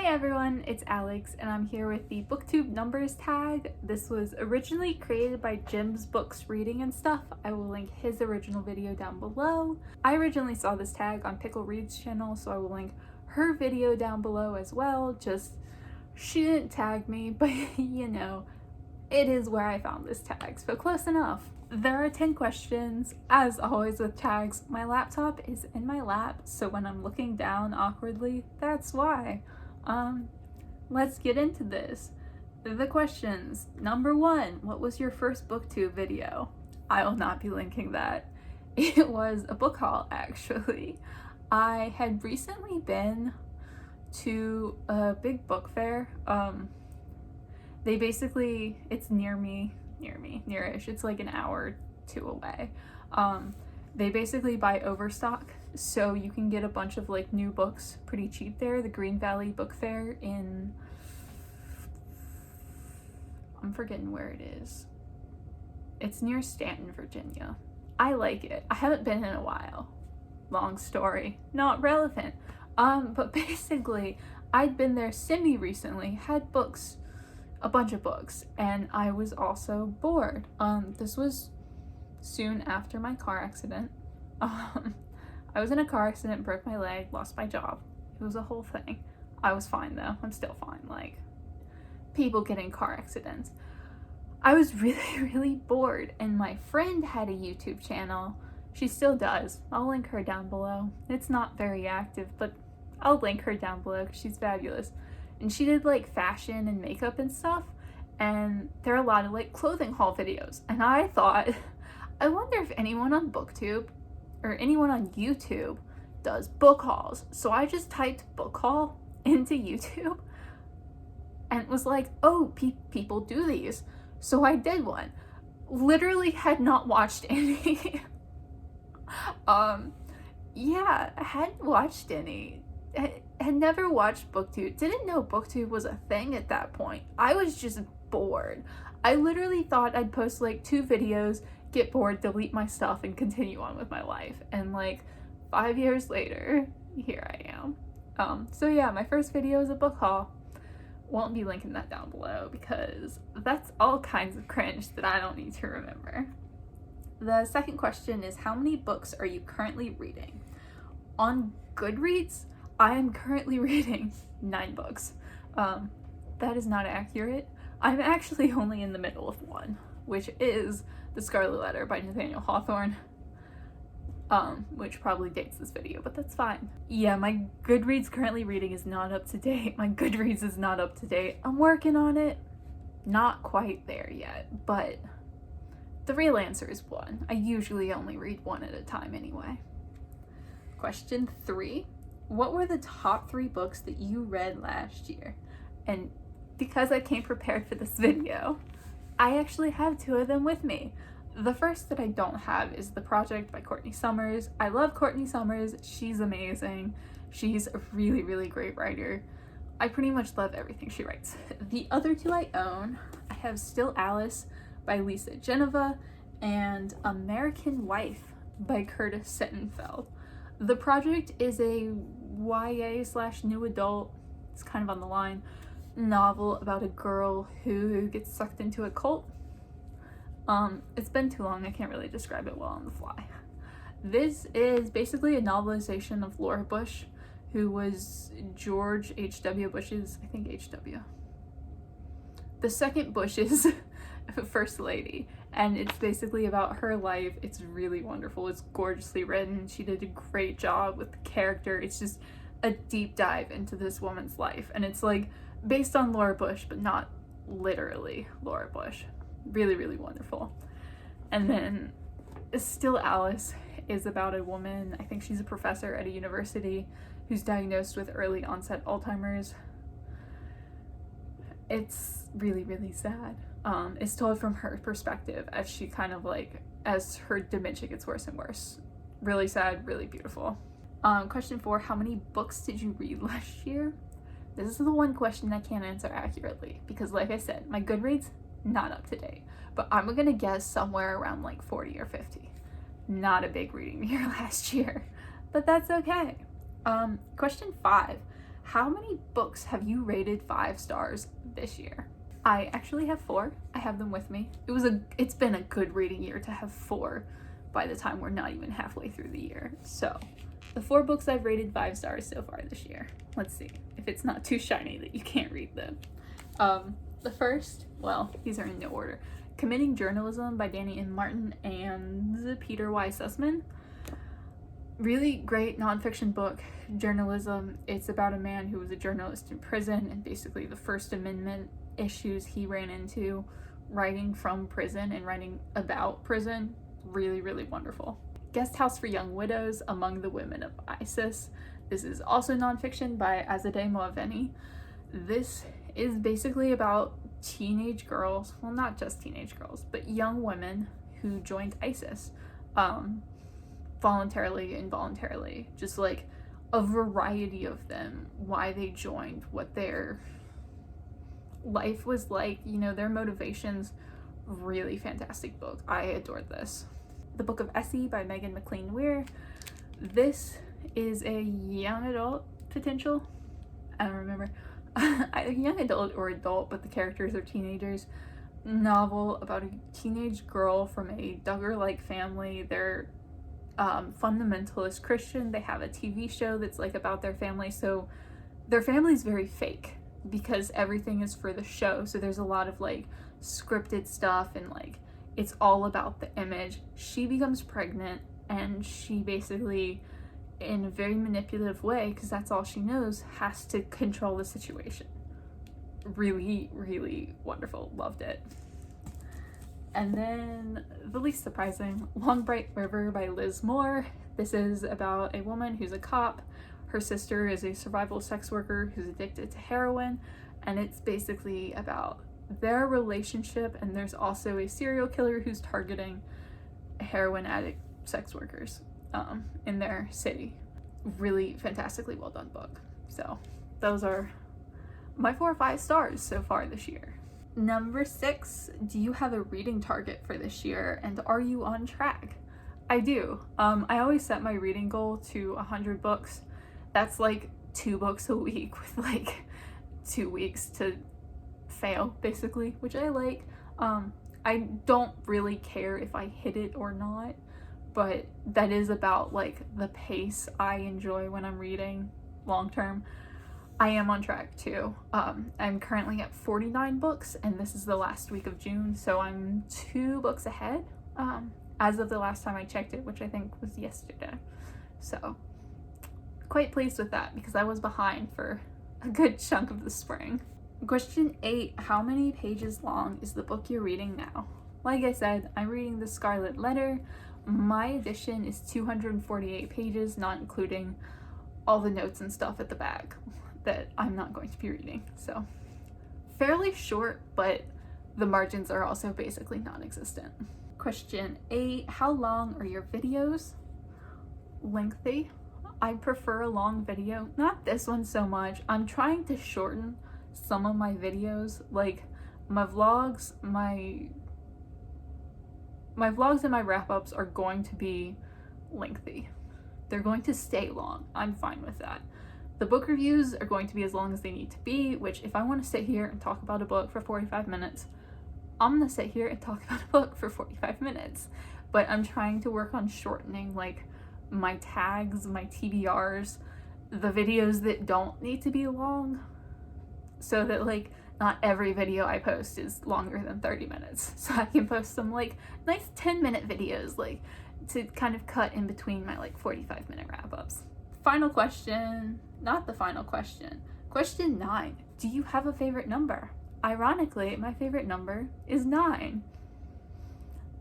everyone, it's Alex and I'm here with the Booktube Numbers Tag. This was originally created by Jim's Books Reading and Stuff. I will link his original video down below. I originally saw this tag on Pickle Reads channel, so I will link her video down below as well. Just, she didn't tag me, but you know, it is where I found this tag, so close enough. There are 10 questions. As always with tags, my laptop is in my lap, so when I'm looking down awkwardly, that's why. Let's get into this. The questions. Number 1, what was your first booktube video? I will not be linking that. It was a book haul, actually. I had recently been to a big book fair. They basically, it's near-ish. It's like an hour or two away. They basically buy overstock, so you can get a bunch of like new books pretty cheap there. The Green Valley Book Fair in, I'm forgetting where it is. It's near Stanton, Virginia. I like it. I haven't been in a while. Long story, not relevant. But basically, I'd been there semi-recently, had books, a bunch of books, and I was also bored. This was soon after my car accident. I was in a car accident, broke my leg, lost my job. It was a whole thing. I was fine though. I'm still fine. Like, people get in car accidents. I was really bored, and my friend had a YouTube channel. She still does. I'll link her down below. It's not very active, but I'll link her down below because she's fabulous. And she did like fashion and makeup and stuff, and there are a lot of like clothing haul videos. And I thought, I wonder if anyone on Booktube or anyone on YouTube does book hauls. So I just typed book haul into YouTube and it was like, oh, people do these. So I did one. Literally had not watched any. Yeah, I hadn't watched any. Had never watched Booktube. Didn't know Booktube was a thing at that point. I was just bored. I literally thought I'd post like 2 videos, get bored, delete my stuff, and continue on with my life. And like 5 years later, here I am. So yeah, my first video is a book haul. Won't be linking that down below because that's all kinds of cringe that I don't need to remember. The second question is, how many books are you currently reading? On Goodreads, I am currently reading 9 books. That is not accurate. I'm actually only in the middle of one, which is The Scarlet Letter by Nathaniel Hawthorne, which probably dates this video, but that's fine. Yeah, my Goodreads currently reading is not up to date. My Goodreads is not up to date. I'm working on it. Not quite there yet, but the real answer is 1. I usually only read 1 at a time anyway. Question 3. What were the top 3 books that you read last year? And because I came prepared for this video, I actually have 2 of them with me. The first that I don't have is The Project by Courtney Summers. I love Courtney Summers. She's amazing. She's a really great writer. I pretty much love everything she writes. The other 2 I own, I have Still Alice by Genova and American Wife by Curtis Sittenfeld. The Project is a YA/new adult, it's kind of on the line, novel about a girl who gets sucked into a cult. It's been too long, I can't really describe it well on the fly. This is basically a novelization of Laura Bush, who was George H.W. Bush's, I think H.W. the second Bush's first lady, and it's basically about her life. It's really wonderful. It's gorgeously written. She did a great job with the character. It's just a deep dive into this woman's life, and it's like based on Laura Bush, but not literally Laura Bush. Really wonderful. And then Still Alice is about a woman, I think she's a professor at a university, who's diagnosed with early onset Alzheimer's. It's really sad. It's told from her perspective as she kind of like, as her dementia gets worse and worse. Really sad, really beautiful. Question 4, how many books did you read last year? This is the one question I can't answer accurately because like I said, my Goodreads, not up to date. But I'm gonna guess somewhere around like 40 or 50. Not a big reading year last year, but that's okay. Question 5, How many books have you rated 5 stars this year? I actually have 4. I have them with me. It's been a good reading year to have 4 by the time we're not even halfway through the year. So the 4 books I've rated 5 stars so far this year. Let's see if it's not too shiny that you can't read them. The first, well, these are in no order. Committing Journalism by Dannie and Martin and Peter Y. Sussman. Really great nonfiction book. Journalism. It's about a man who was a journalist in prison and basically the First Amendment issues he ran into writing from prison and writing about prison. Really, really wonderful. Guest House for Young Widows, Among the Women of ISIS. This is also nonfiction by Azadeh Moaveni. This is basically about teenage girls, well, not just teenage girls, but young women who joined ISIS, voluntarily, involuntarily, just like a variety of them, why they joined, what their life was like, you know, their motivations. Really fantastic book. I adored this. The Book of Essie by Meagan, Mclean, Weir. This is a young adult potential, I don't remember, either young adult or adult, but the characters are teenagers, novel about a teenage girl from a Duggar-like family. They're fundamentalist Christian. They have a TV show that's like about their family, so their family's very fake because everything is for the show. So there's a lot of like scripted stuff and like it's all about the image. She becomes pregnant and she basically, in a very manipulative way, because that's all she knows, has to control the situation. Really, really wonderful. Loved it. And then the least surprising, Long Bright River by Liz Moore. This is about a woman who's a cop. Her sister is a survival sex worker who's addicted to heroin, and it's basically about their relationship, and there's also a serial killer who's targeting heroin addict sex workers in their city. Really fantastically well done book. So those are my 4 or 5 stars so far this year. Number 6, do you have a reading target for this year and are you on track? I do. I always set my reading goal to 100 books. That's like 2 books a week with like 2 weeks to fail basically, which I like. I don't really care if I hit it or not, but that is about like the pace I enjoy when I'm reading long term. I am on track too. I'm currently at 49 books and this is the last week of June, so I'm 2 books ahead as of the last time I checked it, which I think was yesterday. So quite pleased with that because I was behind for a good chunk of the spring. Question 8, how many pages long is the book you're reading now? Like I said, I'm reading the Scarlett Letter. My edition is 248 pages, not including all the notes and stuff at the back that I'm not going to be reading. So fairly short, but the margins are also basically non-existent. Question 8, how long are your videos? Lengthy. I prefer a long video. Not this one so much. I'm trying to shorten some of my videos, like my vlogs. My vlogs and my wrap-ups are going to be lengthy. They're going to stay long. I'm fine with that. The book reviews are going to be as long as they need to be, which if I want to sit here and talk about a book for 45 minutes, I'm gonna sit here and talk about a book for 45 minutes. But I'm trying to work on shortening like my tags, my TBRs, the videos that don't need to be long, so that like not every video I post is longer than 30 minutes. So I can post some like nice 10-minute videos, like to kind of cut in between my like 45-minute wrap-ups. Final question, not the final question. Question 9, do you have a favorite number? Ironically, my favorite number is 9.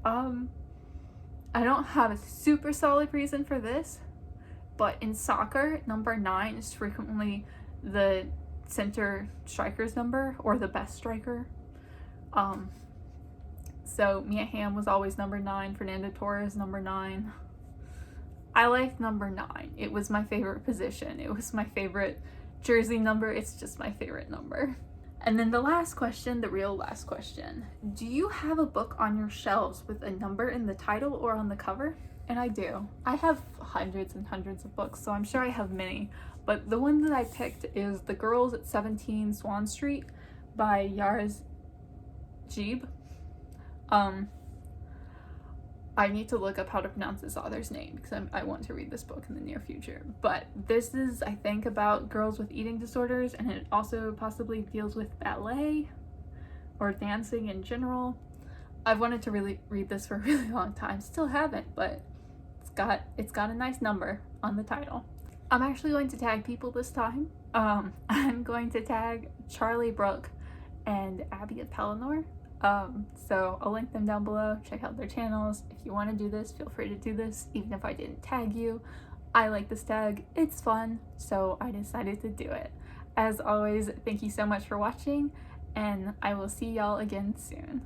I don't have a super solid reason for this, but in soccer, number 9 is frequently the center striker's number, or the best striker. So Mia Hamm was always number 9, Fernando Torres number 9. I liked number 9. It was my favorite position. It was my favorite jersey number. It's just my favorite number. And then the last question, the real last question. Do you have a book on your shelves with a number in the title or on the cover? And I do. I have hundreds and hundreds of books, so I'm sure I have many. but the one that I picked is The Girls at 17 Swan Street by Yara Zgheib. I need to look up how to pronounce this author's name because I want to read this book in the near future. But this is, I think, about girls with eating disorders, and it also possibly deals with ballet or dancing in general. I've wanted to really read this for a really long time. Still haven't, but it's got a nice number on the title. I'm actually going to tag people this time. I'm going to tag Charlie Brooke and Abby of Pelennor. So I'll link them down below. Check out their channels. If you want to do this, feel free to do this, even if I didn't tag you. I like this tag. It's fun, so I decided to do it. As always, thank you so much for watching, and I will see y'all again soon.